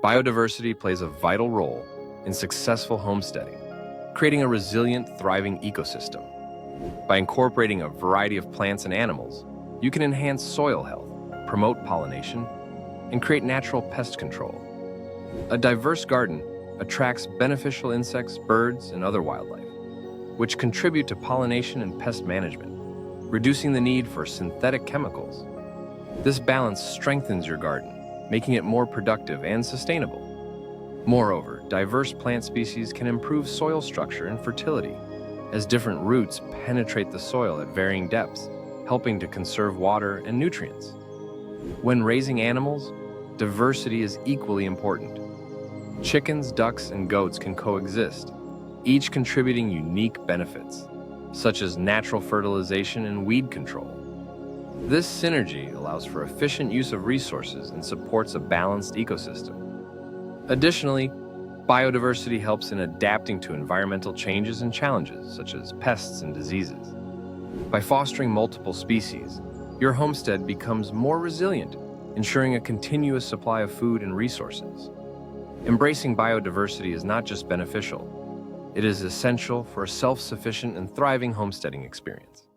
Biodiversity plays a vital role in successful homesteading, creating a resilient, thriving ecosystem. By incorporating a variety of plants and animals, you can enhance soil health, promote pollination, and create natural pest control. A diverse garden attracts beneficial insects, birds, and other wildlife, which contribute to pollination and pest management, reducing the need for synthetic chemicals. This balance strengthens your garden, making it more productive and sustainable. Moreover, diverse plant species can improve soil structure and fertility, as different roots penetrate the soil at varying depths, helping to conserve water and nutrients. When raising animals, diversity is equally important. Chickens, ducks, and goats can coexist, each contributing unique benefits, such as natural fertilization and weed control. This synergy allows for efficient use of resources and supports a balanced ecosystem. Additionally, biodiversity helps in adapting to environmental changes and challenges, such as pests and diseases. By fostering multiple species, your homestead becomes more resilient, ensuring a continuous supply of food and resources. Embracing biodiversity is not just beneficial, it is essential for a self-sufficient and thriving homesteading experience.